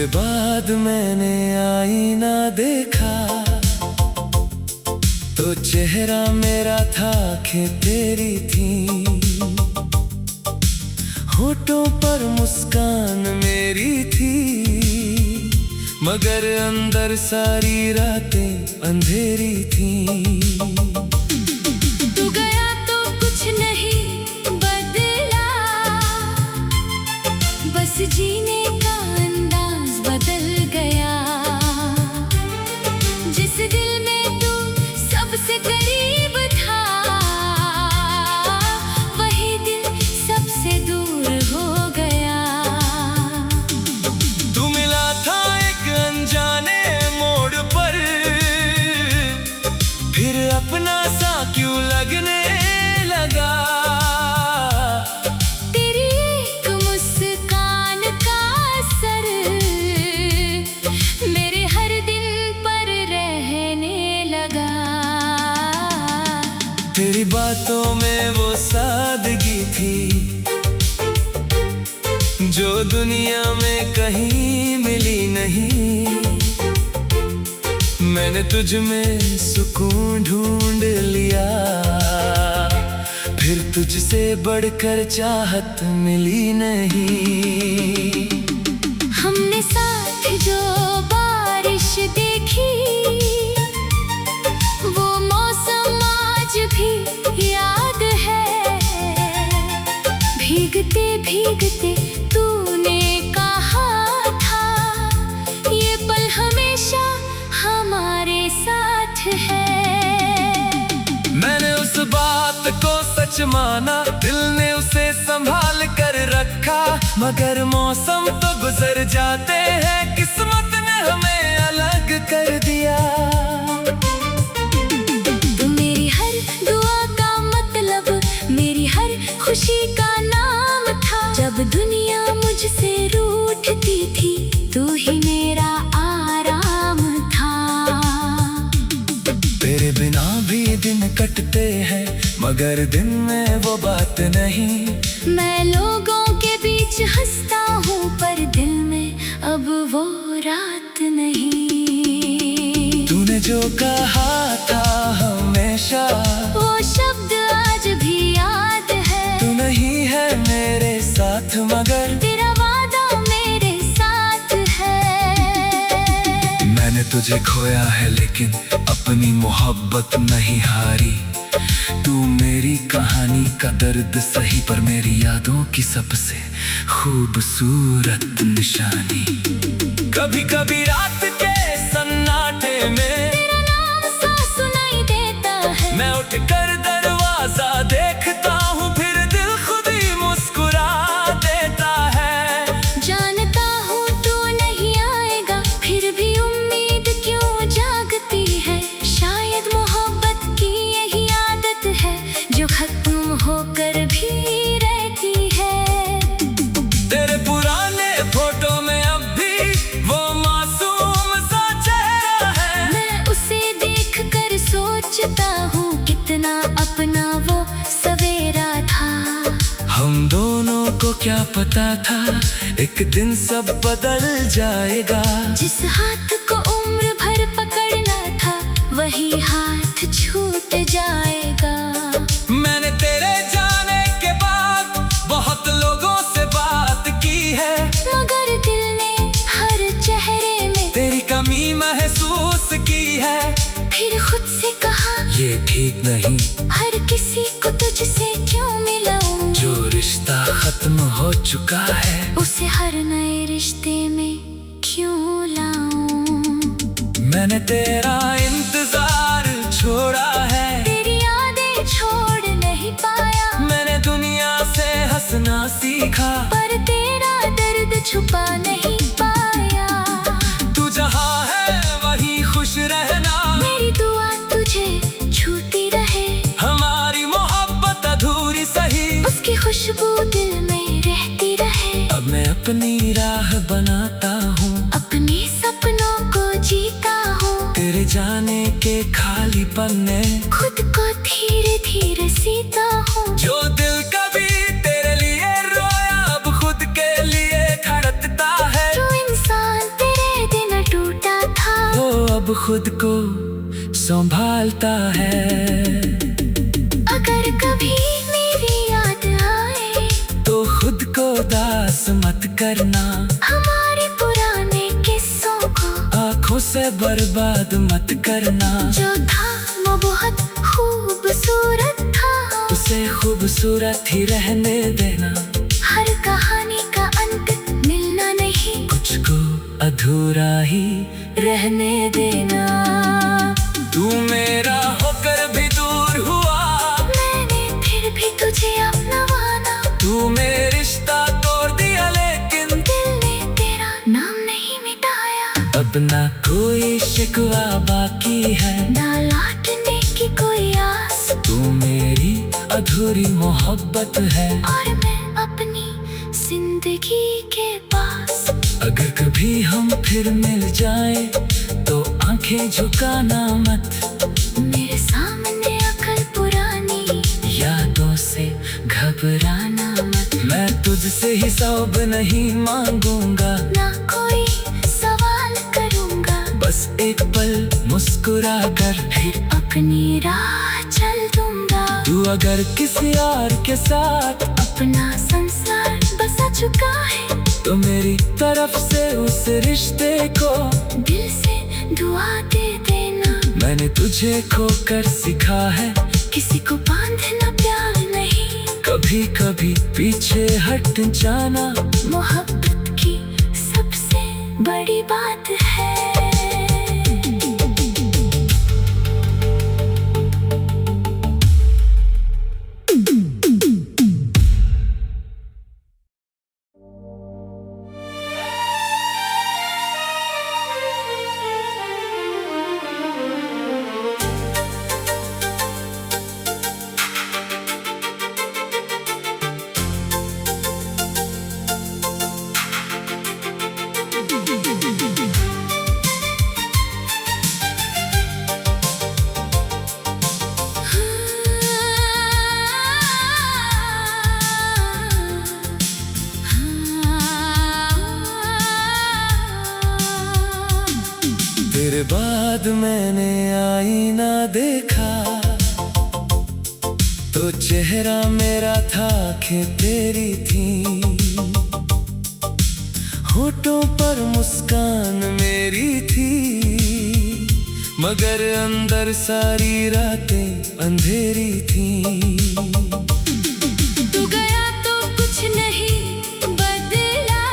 उसके बाद मैंने आईना देखा तो चेहरा मेरा था कि तेरी थी, होठों पर मुस्कान मेरी थी, मगर अंदर सारी रातें अंधेरी थी। तू गया तो कुछ नहीं बदला, बस जीने का अंदाज बदल गया। जिस दिल में तू सबसे करीब था, वही दिल सबसे दूर हो गया। तू मिला था एक अनजाने मोड़ पर, फिर अपना सा क्यों लगने लगा। तेरी एक मुस्कान का असर मेरे हर दिल पर रहने लगा। तेरी बातों में वो सादगी थी जो दुनिया में कहीं मिली नहीं। मैंने तुझ में सुकून ढूंढ लिया, फिर तुझसे बढ़कर चाहत मिली नहीं। हमने साथ जो बारिश देखी, वो मौसम आज भी याद है। भीगते भीगते तूने कहा था, ये पल हमेशा हमारे साथ है। मैंने उस बात को सच माना, दिल ने उसे संभाल कर रखा, मगर मौसम तो गुजर जाते हैं, किस्मत ने हमें अलग कर दिया। तू मेरी हर दुआ का मतलब, मेरी हर खुशी का नाम था। जब दुनिया मुझसे रूठती थी, तू ही मेरा आराम था। तेरे बिना भी दिन कटते हैं, मगर दिन में वो बात नहीं। मैं लोगों के बीच हंसता हूँ, पर दिल में अब वो रात नहीं। तूने जो कहा था हमेशा, वो शब्द आज भी याद है। तू नहीं है मेरे साथ, मगर तेरा वादा मेरे साथ है। मैंने तुझे खोया है लेकिन अपनी मोहब्बत नहीं हारी। तू मेरी कहानी का दर्द सही, पर मेरी यादों की सबसे खूबसूरत निशानी। कभी कभी रात के सन्नाटे में तेरा नाम सा सुनाई देता है। मैं उठकर दरवाजा देखता हूँ, फिर दिल खुद ही मुस्कुरा देता है। जानता हूँ तू नहीं आएगा, फिर भी उम्मीद क्यों जागती है। शायद मोहब्बत की यही आदत है, जो खत्म होकर भी रहती है। तेरे पुराने फोटो में अब भी वो मासूम सा चेहरा है। मैं उसे देख कर सोचता हूँ, कितना अपना वो सवेरा था। हम दोनों को क्या पता था, एक दिन सब बदल जाएगा। जिस हाथ को उम्र भर पकड़ना था, वही हाथ छूट जाएगा। मैंने तेरे जाने के बाद बहुत लोगों से बात की है, मगर दिल ने हर चेहरे में तेरी कमी महसूस की है। फिर खुद से कहा, ये ठीक नहीं, हर किसी को तुझसे क्यों मिलाऊं। जो रिश्ता खत्म हो चुका है, उसे हर नए रिश्ते में क्यों लाऊं। मैंने तेरा इंतजार छोड़ा है, तेरी यादें छोड़ नहीं पाया। मैंने दुनिया से हंसना सीखा, पर तेरा दर्द छुपा नहीं पाया। तू जहाँ है वहीं खुश रहना, मेरी दुआ तुझे छूती रहे। हमारी मोहब्बत अधूरी सही, उसकी खुशबू दिल में रहती रहे। अब मैं अपनी राह बनाता हूँ, अपने सपनों को जीता हूँ। तेरे जाने के खालीपन ने खुद को धीरे धीरे सीता हूँ। जो दिल कभी तेरे लिए रोया, अब खुद के लिए धड़कता है। जो इंसान खुद को संभालता है। अगर कभी मेरी याद आए तो खुद को दास मत करना, हमारे पुराने किस्सों को आंखों से बर्बाद मत करना। जो था वो बहुत खूबसूरत था, उसे खूबसूरत ही रहने देना। हर कहानी का अंत मिलना नहीं, कुछ को अधूरा ही रहने देना। तू मेरा होकर भी दूर हुआ, मैंने फिर भी तुझे अपना माना। तू मेरे रिश्ता तोड़ दिया लेकिन दिल ने तेरा नाम नहीं मिटाया। अब ना कोई शिकवा बाकी है, ना लौटने की कोई आस, तू मेरी अधूरी मोहब्बत है। और मैं अपनी जिंदगी के पास। अगर कभी हम फिर मिल जाएं तो आंखें झुकाना मत, मेरे सामने अकल पुरानी यादों से घबराना मत। मैं तुझसे हिसाब नहीं मांगूंगा, ना कोई सवाल करूंगा, बस एक पल मुस्कुरा कर फिर अपनी राह चल दूंगा। तू अगर किसी और के साथ अपना संसार बसा चुका है, तो मेरी तरफ से उस रिश्ते को दिल से दुआ दे देना। मैंने तुझे खोकर सिखा है, किसी को बांधना प्यार नहीं, कभी कभी पीछे हट जाना मोहब्बत की सबसे बड़ी बात है। तेरे बाद मैंने आईना देखा, तो चेहरा मेरा था कि तेरी थी। होठों पर मुस्कान मेरी थी, मगर अंदर सारी रातें अंधेरी थी। तू गया तो कुछ नहीं बदला,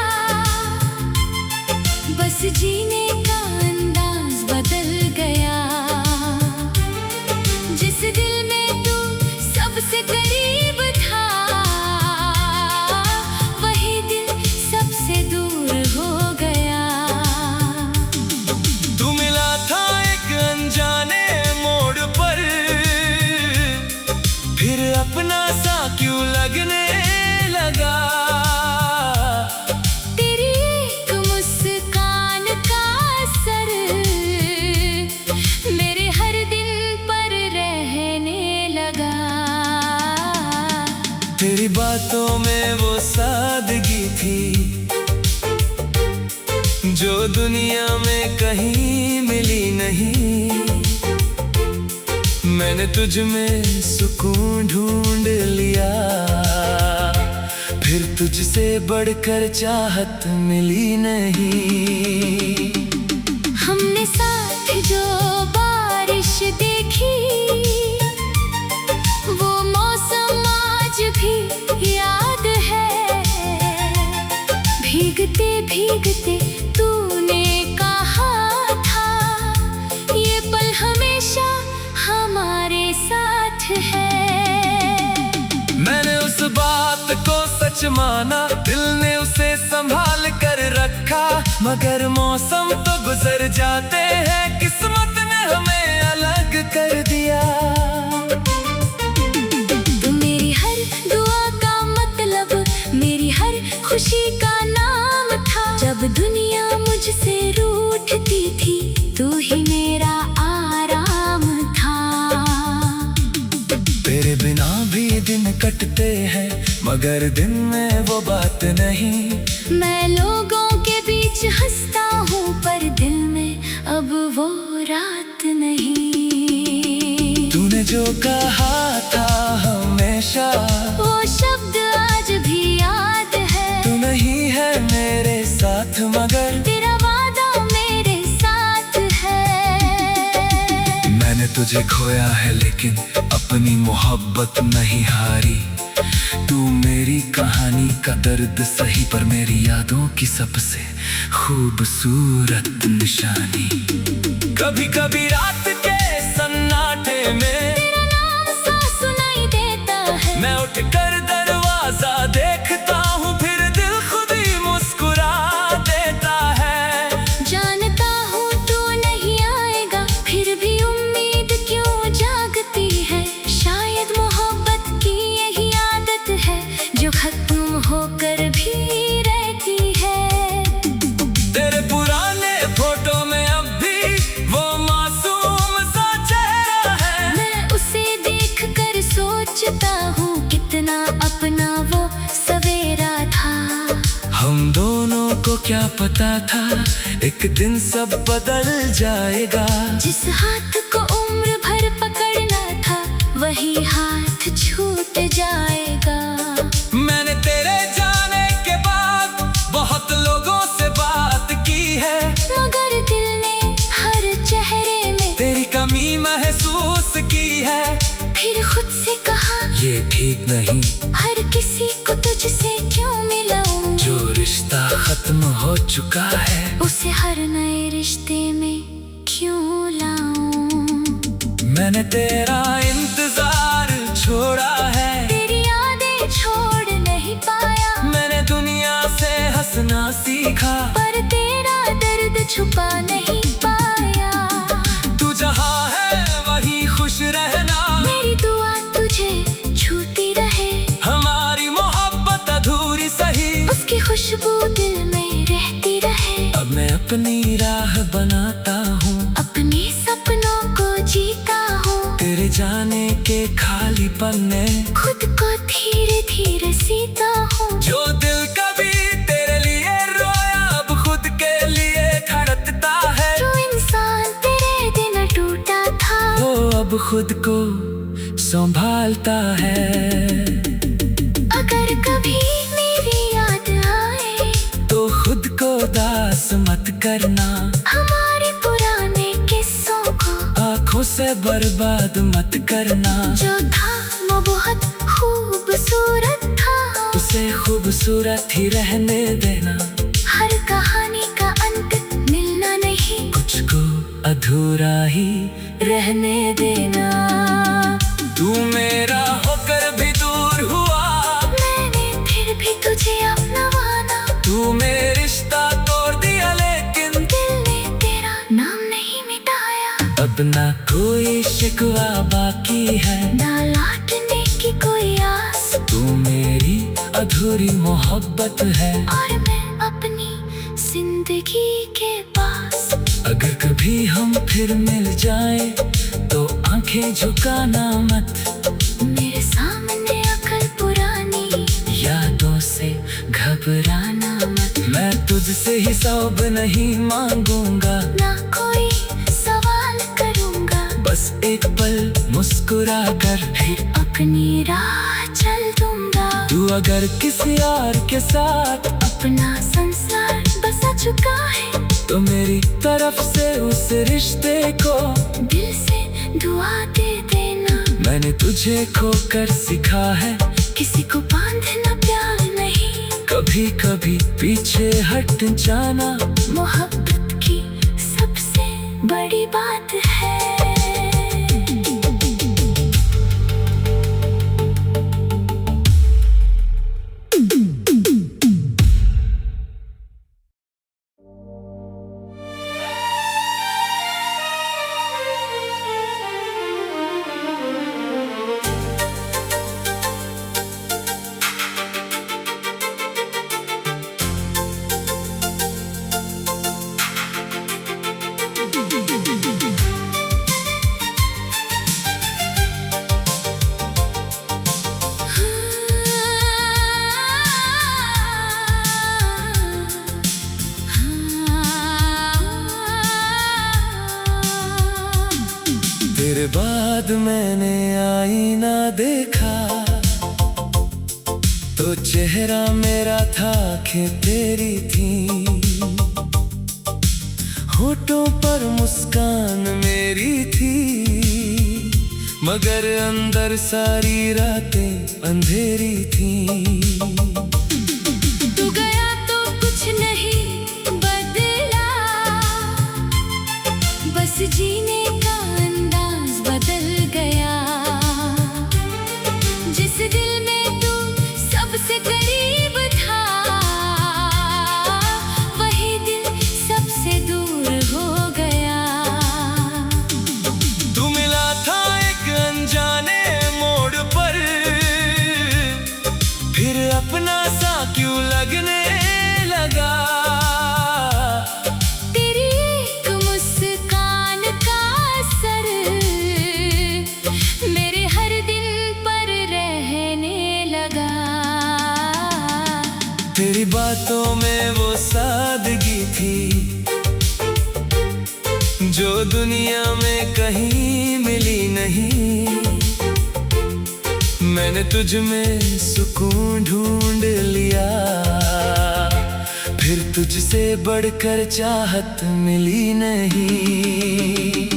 बस जीने का अंदाज बदल गया। जिस दिल में तू सबसे करीब था, वही दिल सबसे दूर हो गया। तू मिला था एक अनजाने मोड़ पर, फिर अपना सा क्यों लगने लगा। तेरी एक मुस्कान का असर मेरे हर दिन पर रहने लगा। तेरी बातों में वो सादगी थी, जो दुनिया में कहीं मिली नहीं। मैंने तुझ में सुकून ढूंढ लिया, फिर तुझसे बढ़कर चाहत मिली नहीं। हमने साथ जो बारिश देखी, वो मौसम आज भी याद है। भीगते भीगते तूने कहा था, ये पल हमेशा हमारे साथ है। मैंने उस बात को सच माना, दिल ने उसे संभाल कर रखा। मगर मौसम तो गुजर जाते हैं, किस्मत ने हमें अलग कर दिया। तू मेरी हर दुआ का मतलब, मेरी हर खुशी का नाम था। जब दुनिया मुझसे रूठती थी, तू ही मेरा आराम था। तेरे बिना भी दिन कटते हैं, मगर दिन में वो बात नहीं। मैं लोगों के बीच हंसता हूँ, पर दिल में अब वो रात नहीं। तूने जो कहा था हमेशा, वो शब्द आज भी याद है। तू नहीं है मेरे साथ मगर तेरा वादा मेरे साथ है। मैंने तुझे खोया है लेकिन अपनी मोहब्बत नहीं हारी। तू मेरी कहानी का दर्द सही पर मेरी यादों की सबसे खूबसूरत निशानी। कभी कभी रात के सन्नाटे में तेरा नाम सा सुनाई देता है। मैं उठकर दरवाजा देखता हूँ, फिर दिल खुद ही मुस्कुरा देता है। जानता हूँ तू नहीं आएगा, फिर भी उम्मीद क्यों जागती है। शायद मोहब्बत की यही आदत है जो खत्म होकर भी रहती है। तेरे पुराने फोटो में अब भी वो मासूम सा चेहरा है। मैं उसे देख कर सोचता हूँ कितना अपना वो सवेरा था। हम दोनों को क्या पता था एक दिन सब बदल जाएगा। जिस हाथ को उम्र भर पकड़ना था वही हाथ छूट जाएगा। मैंने तेरे जाने के बाद बहुत लोगों से बात की है, मगर दिल ने हर चेहरे में तेरी कमी महसूस की है। फिर खुद से कहा ये ठीक नहीं, हर किसी को तुझसे क्यों मिलाऊं। जो रिश्ता खत्म हो चुका है उसे हर नए रिश्ते में क्यों लाऊं। मैंने तेरा इंतजार छोड़ा है, तेरी यादें छोड़ नहीं पाया। मैंने दुनिया से हंसना सीखा, पर तेरा दर्द छुपा नहीं पाया। तू जहाँ है वहीं खुश रहना, मेरी दुआ तुझे छूती रहे। हमारी मोहब्बत अधूरी सही, उसकी खुशबू दिल में रहती रहे। अब मैं अपनी राह बनाता हूँ, अपने सपनों को जीता हूँ। तेरे जाने के खालीपन में खुद को धीरे धीरे सीता हूँ। जो दिल कभी तेरे लिए रोया अब खुद के लिए धड़कता है। जो इंसान तेरे दिन टूटा था वो अब खुद को संभालता है। अगर कभी मेरी याद आए तो खुद को दास मत करना, हमारे पुराने किस्सों को आँखों से बर्बाद मत करना। जो था वो बहुत खूबसूरत था, उसे खूबसूरत ही रहने देना। हर कहानी का अंत मिलना नहीं, कुछ को अधूरा ही रहने देना। तू मेरा होकर भी दूर हुआ, मैंने फिर भी तुझे अपना माना। तू मेरे रिश्ता तोड़ दिया लेकिन दिल ने तेरा नाम नहीं मिटाया। अब ना कोई शिकवा बाकी है, ना लौटने की कोई आस। तू मेरी अधूरी मोहब्बत है। और मैं अपनी जिंदगी के पास। अगर कभी हम फिर मिल जाए तो आंखें झुकाना मत, मेरे सामने अकल पुरानी यादों से घबराना मत। मैं तुझसे हिसाब नहीं मांगूंगा, ना कोई सवाल करूंगा। बस एक पल मुस्कुरा कर फिर अपनी राह चल दूंगा। तू अगर किसी और के साथ अपना संसार बसा चुका है, तो मेरी तरफ से उस रिश्ते को दिल से दुआ दे देना। मैंने तुझे खोकर सीखा है, किसी को बांधना प्यार नहीं, कभी कभी पीछे हट जाना मोहब्बत की सबसे बड़ी बात है। उसके बाद मैंने आईना देखा तो चेहरा मेरा था कि तेरी थी, होठों पर मुस्कान मेरी थी, मगर अंदर सारी रातें अंधेरी थी। तू गया तो कुछ नहीं बदला, बस जीने का अंदाज बदल गया। जिस दिल में तू सबसे करीब था, वही दिल सबसे दूर हो गया। तू मिला था एक अनजाने मोड़ पर, फिर अपना सा क्यों लगने लगा। तेरी एक मुस्कान का असर मेरे हर दिन पर रहने लगा। तेरी बातों में वो सादगी थी जो दुनिया में कहीं मिली नहीं। मैंने तुझ में सुकून ढूंढ लिया, फिर तुझसे बढ़कर चाहत मिली नहीं।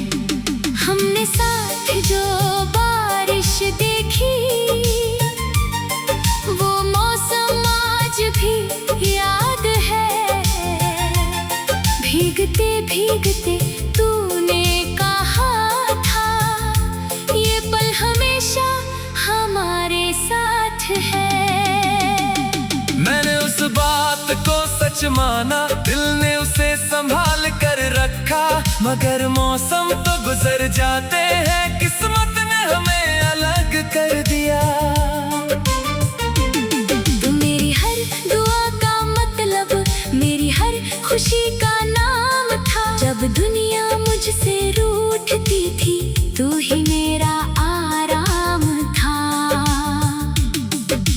हमने साथ जो बारिश देखी, वो मौसम आज भी याद है। भीगते भीगते तूने कहा था, ये पल हमेशा हमारे साथ है। मैंने उस बात को सच माना, दिल ने उसे संभाल कर रखा, मगर मौसम तो गुजर जाते हैं, किस्मत ने हमें अलग कर दिया। तू मेरी हर दुआ का मतलब, मेरी हर खुशी का नाम था। जब दुनिया मुझसे रूठती थी, तू ही मेरा आराम था।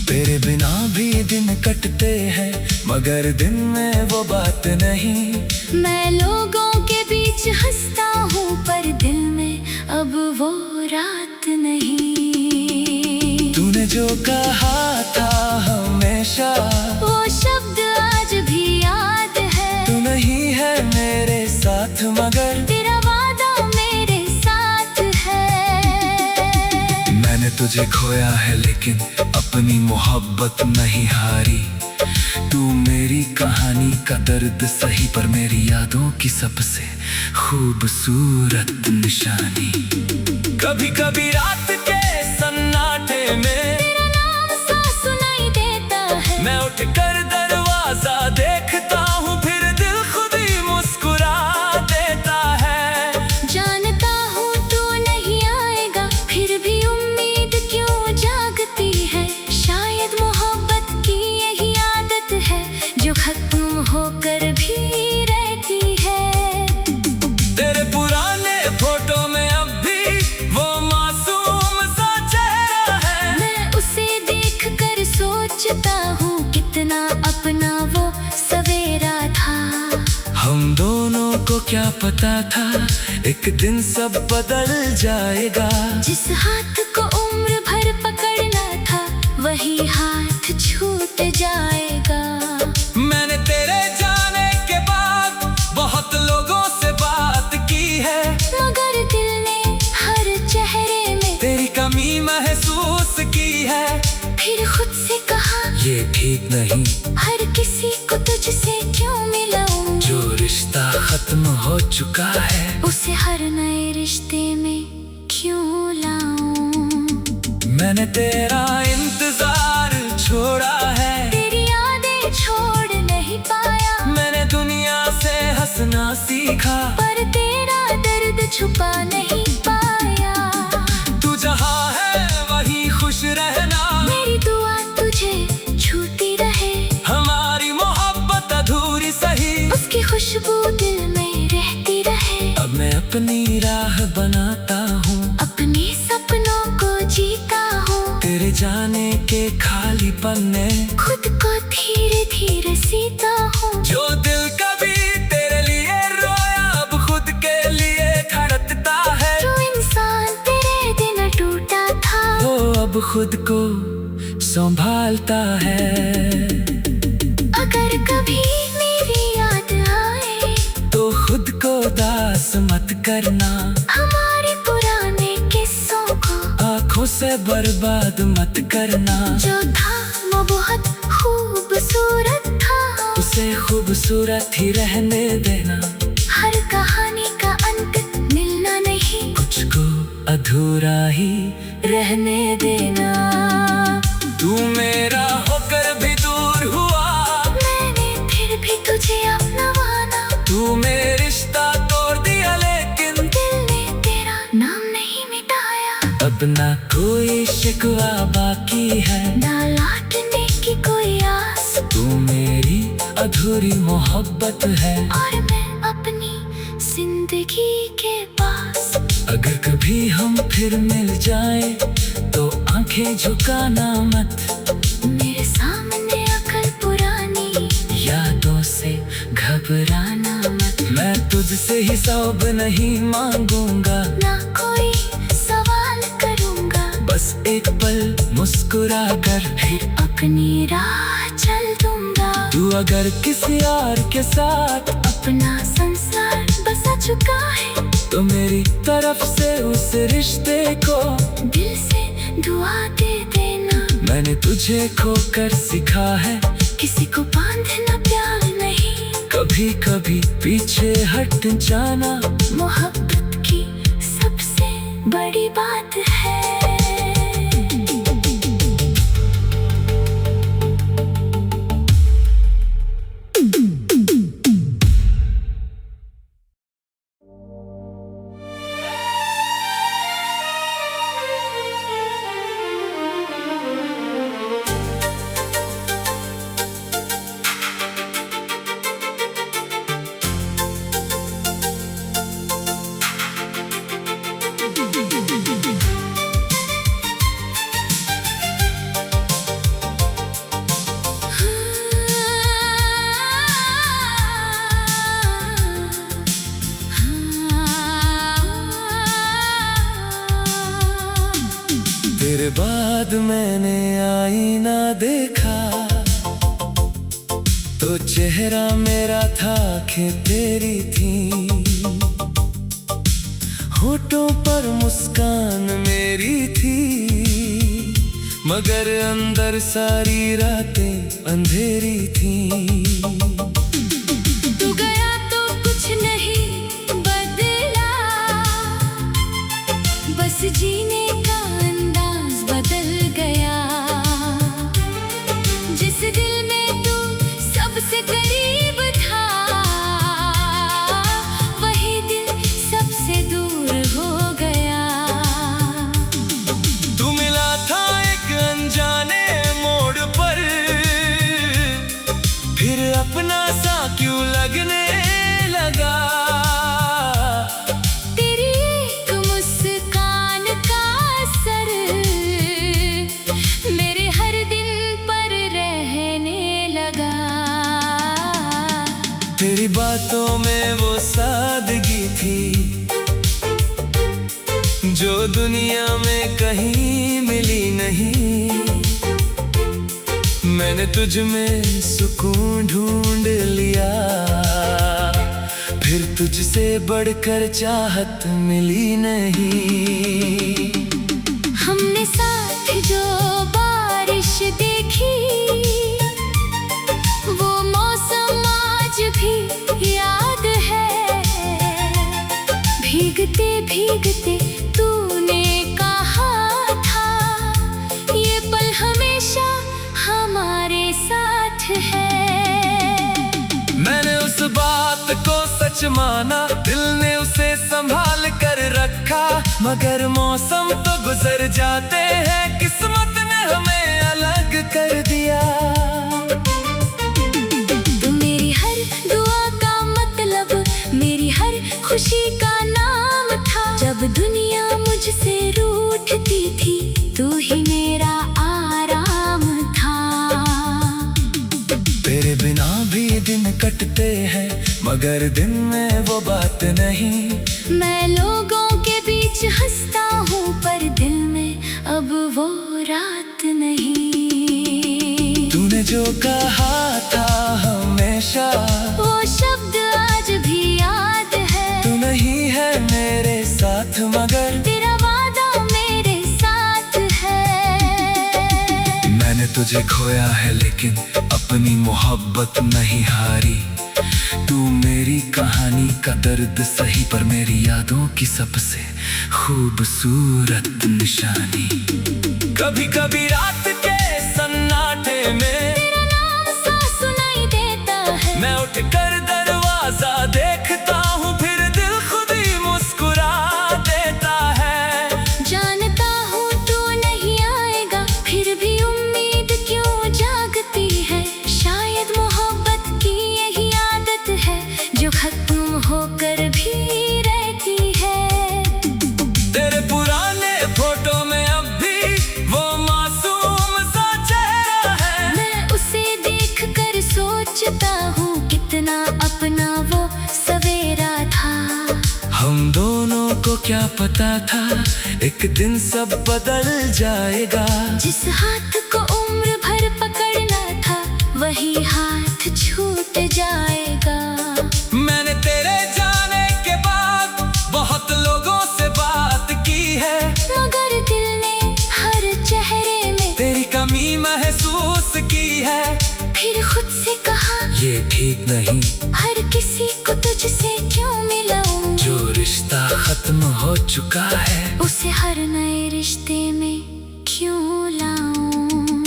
तेरे बिना भी दिन कटते हैं, मगर दिन में वो बात नहीं। मैं लोगों के बीच हंसता हूँ, पर दिल में अब वो रात नहीं। तूने जो कहा था हमेशा, वो शब्द आज भी याद है। तू नहीं है मेरे साथ, मगर तेरा वादा मेरे साथ है। मैंने तुझे खोया है लेकिन अपनी मोहब्बत नहीं हारी। तू मेरी कहानी का दर्द सही, पर मेरी यादों की सबसे खूबसूरत निशानी। कभी कभी रात के सन्नाटे में तेरा नाम सा सुनाई देता है। मैं उठकर दरवाजा देखता हूँ, फिर दिल खुद ही मुस्कुरा देता है। जानता हूँ तू नहीं आएगा, फिर भी उम्मीद क्यों जागती है। शायद मोहब्बत की यही आदत है, जो खत्म होकर भी रहती है। तेरे पुराने फोटो में अब भी वो मासूम सा चेहरा है। मैं उसे देखकर सोचता हूँ, कितना अपना वो सवेरा था। हम दोनों को क्या पता था, एक दिन सब बदल जाएगा। जिस हाथ को उम्र भर पकड़ना था, वही हाथ छूट जाएगा। मैंने तेरे जाने के बाद बहुत लोगों से बात की है, मगर दिल ने हर चेहरे में तेरी कमी महसूस की है। फिर खुद से कहा, ये ठीक नहीं, हर किसी को तुझसे क्यों मिलाऊं। जो रिश्ता खत्म हो चुका है, उसे हर नए रिश्ते में क्यों लाऊं। मैंने तेरा इंतजार छोड़ा है, तेरी यादें छोड़ नहीं पाया। मैंने दुनिया से हंसना सीखा, पर तेरा दर्द छुपा नहीं पाया। तू जहाँ है वहीं खुश रहना, मेरी दुआ तुझे छूती रहे। हमारी मोहब्बत अधूरी सही, उसकी खुशबू दिल में रहती रहे। अब मैं अपनी राह बनाता हूँ, अपने सपनों को जीता हूँ। तेरे जाने के खालीपन ने खुद को धीरे धीरे सीता हूँ। जो दिल कभी तेरे लिए रोया, अब खुद के लिए धड़कता है। जो इंसान खुद को संभालता है। अगर कभी मेरी याद आए तो खुद को दास मत करना, हमारे पुराने किस्सों को आँखों से बर्बाद मत करना। जो था वो बहुत खूबसूरत था, उसे खूबसूरत ही रहने देना। हर कहानी का अंत मिलना नहीं, कुछ को अधूरा ही रहने देना। तू मेरा होकर भी दूर हुआ, मैंने फिर भी तुझे अपना माना। तू मेरे रिश्ता तोड़ दिया लेकिन दिल ने तेरा नाम नहीं मिटाया। अब ना कोई शिकवा बाकी है, ना लौटने की कोई आस, तू मेरी अधूरी मोहब्बत है। और मैं अपनी जिंदगी के पास। अगर कभी हम फिर मिल जाएं तो आंखें झुकाना मत। मेरे सामने अकल पुरानी यादों से घबराना मत। मैं तुझसे हिसाब नहीं मांगूंगा, ना कोई सवाल करूंगा। बस एक पल मुस्कुरा कर फिर अपनी राह चल दूंगा। तू अगर किसी और के साथ अपना संसार बसा चुका है, तो मेरी तरफ से उस रिश्ते को दिल से दुआ दे देना। मैंने तुझे खोकर सीखा है, किसी को बांधना प्यार नहीं, कभी कभी पीछे हट जाना मोहब्बत की सबसे बड़ी बात है। तेरे बाद मैंने आईना देखा, तो चेहरा मेरा था कि तेरी थी। होठों पर मुस्कान मेरी थी, मगर अंदर सारी रातें अंधेरी थी। तू गया तो कुछ नहीं बदला, बस जीने का अंदाज बदल गया। जिस दिल में तू सबसे करीब था, वही दिल सबसे दूर हो गया। तू मिला था एक अनजाने मोड़ पर, फिर अपना सा क्यों लगने लगा। तेरी एक मुस्कान का असर मेरे हर दिल पर रहने लगा। तेरी बातों में वो सादगी थी, जो दुनिया में कहीं मिली नहीं। मैंने तुझ में सुकून ढूंढ लिया, फिर तुझसे बढ़कर चाहत मिली नहीं। हमने साथ जो बारिश देखी, वो मौसम आज भी याद है। भीगते भीगते तूने कहा था, ये पल हमेशा हमारे साथ है। मैंने उस बात को सच माना, दिल ने उसे संभाल कर रखा। मगर मौसम तो गुजर जाते हैं, किस्मत ने हमें अलग कर दिया। तू मेरी हर दुआ का मतलब, मेरी हर खुशी का नाम था। जब दुनिया मुझसे रूठती थी, तू ही मेरा आराम था। तेरे बिना भी दिन कटते हैं, मगर दिन में वो बात नहीं। मैं लोगों के बीच हंसता हूँ, पर दिल में अब वो रात नहीं। तूने जो कहा था हमेशा, वो शब्द आज भी याद है। तू नहीं है मेरे साथ मगर तेरा वादा मेरे साथ है। मैंने तुझे खोया है लेकिन अपनी मोहब्बत नहीं हारी। तू मेरी कहानी का दर्द सही, पर मेरी यादों की सबसे खूबसूरत निशानी। कभी कभी रात के सन्नाटे में तेरा नाम सा सुनाई देता है। मैं उठकर दरवाजा देखता हूँ, फिर दिल खुद ही मुस्कुरा देता है। जानता हूँ तू नहीं आएगा, फिर भी उम्मीद क्यों जागती है। शायद मोहब्बत की यही आदत है, जो खत्म होकर भी रहती है। तेरे पुराने फोटो में अब भी वो मासूम सा चेहरा है। मैं उसे देख कर सोचता हूँ, कितना अपना वो सवेरा था। हम दोनों को क्या पता था एक दिन सब बदल जाएगा। जिस हाथ को उम्र भर पकड़ना था, वही हाथ छूट जाएगा। मैंने तेरे जाने के बाद बहुत लोगों से बात की है, मगर दिल ने हर चेहरे में तेरी कमी महसूस की है। फिर खुद से कहा, ये ठीक नहीं, हर किसी को तुझसे क्यों मिलाऊं। जो रिश्ता खत्म हो चुका है उसे हर नए रिश्ते में क्यों लाऊं।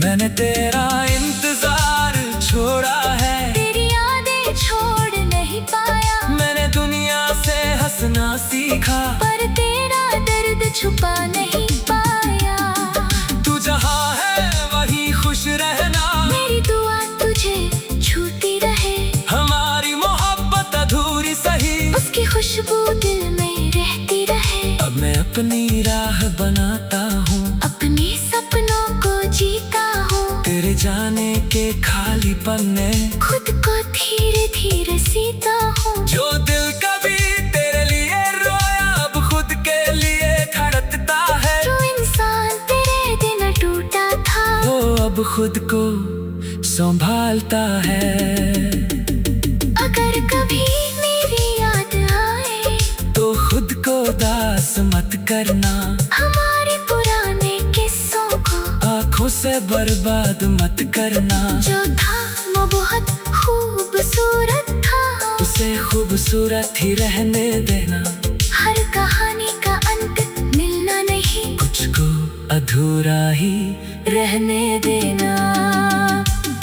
मैंने तेरा इंतजार छोड़ा है, तेरी यादें छोड़ नहीं पाया। मैंने दुनिया से हंसना सीखा, पर तेरा दर्द छुपा नहीं पाया। तू जहाँ है वहीं खुश रहना, मेरी दुआ तुझे छूती रहे। हमारी मोहब्बत अधूरी सही, उसकी खुशबू दिल में रहती रहे। अब मैं अपनी राह बनाता हूँ, अपने सपनों को जीता हूँ। तेरे जाने के खालीपन ने खुद को धीरे धीरे सीता हूँ। जो दिल कभी तेरे लिए रोया, अब खुद के लिए धड़कता है। जो इंसान तेरे दिन टूटा था, वो अब खुद को संभालता है। अगर कभी मेरी याद आए, तो खुद को दास मत करना, हमारे पुराने किस्सों को आँखों से बर्बाद मत करना। जो था वो बहुत खूबसूरत था, उसे खूबसूरत ही रहने देना। हर कहानी का अंत मिलना नहीं, कुछ को अधूरा ही रहने देना।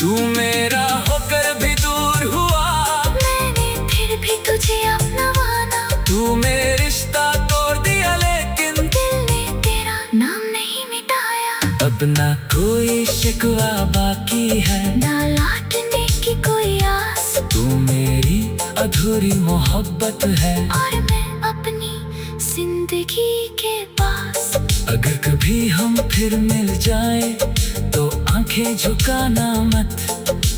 तू मेरा होकर भी दूर हुआ, मैंने फिर भी तुझे अपना माना। तू मेरे रिश्ता तोड़ दिया लेकिन दिल ने तेरा नाम नहीं मिटाया। अब ना कोई शिकवा बाकी है, ना लौटने की कोई आस, तू मेरी अधूरी मोहब्बत है। और मैं अपनी जिंदगी के पास। अगर कभी हम फिर मिल जाएं, तो आंखें झुकाना मत,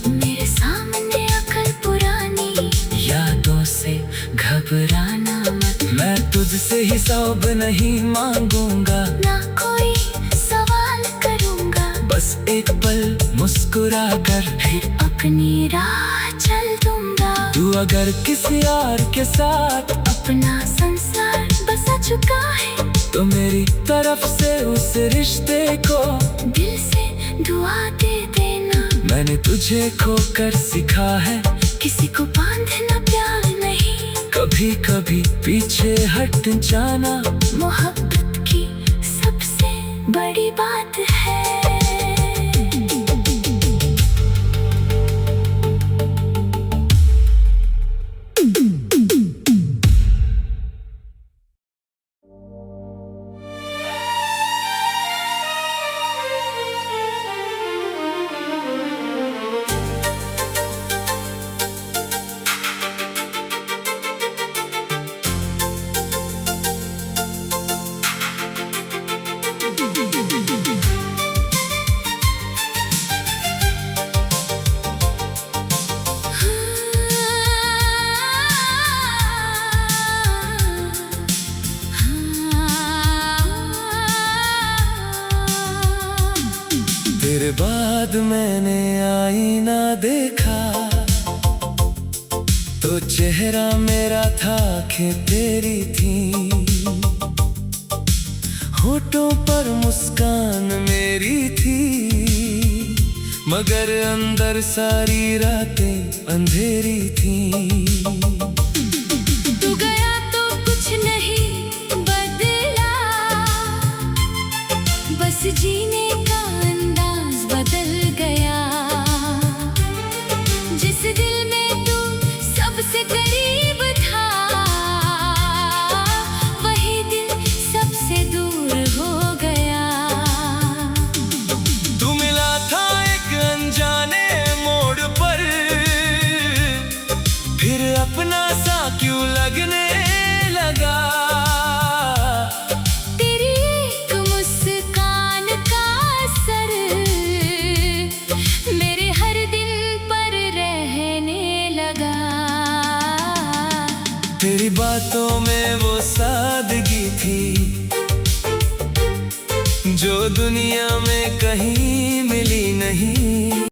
मेरे सामने अकल पुरानी यादों से घबराना मत। मैं तुझसे हिसाब नहीं मांगूंगा, ना कोई सवाल करूंगा। बस एक पल मुस्कुरा कर फिर अपनी राह चल दूंगा। तू अगर किसी और के साथ अपना संसार बसा चुका है, तो मेरी तरफ से उस रिश्ते को दिल से दुआ दे देना। मैंने तुझे खोकर सिखा है, किसी को बांधना प्यार नहीं, कभी कभी पीछे हट जाना मोहब्बत की सबसे बड़ी बात है। बाद मैंने आईना देखा तो चेहरा मेरा था आँखें तेरी थी, होठों पर मुस्कान मेरी थी, मगर अंदर सारी रातें अंधेरी थी। तू गया तो कुछ नहीं बदला, बस जीने का अंदाज बदल गया। जिस दिल में तू सबसे करीब था, वही दिल सबसे दूर हो गया। तू मिला था एक अनजाने मोड़ पर, फिर अपना सा क्यों लगने लगा। तेरी एक मुस्कान का असर मेरे हर दिल पर रहने लगा। तेरी बातों में वो सादगी थी जो दुनिया में कहीं मिली नहीं।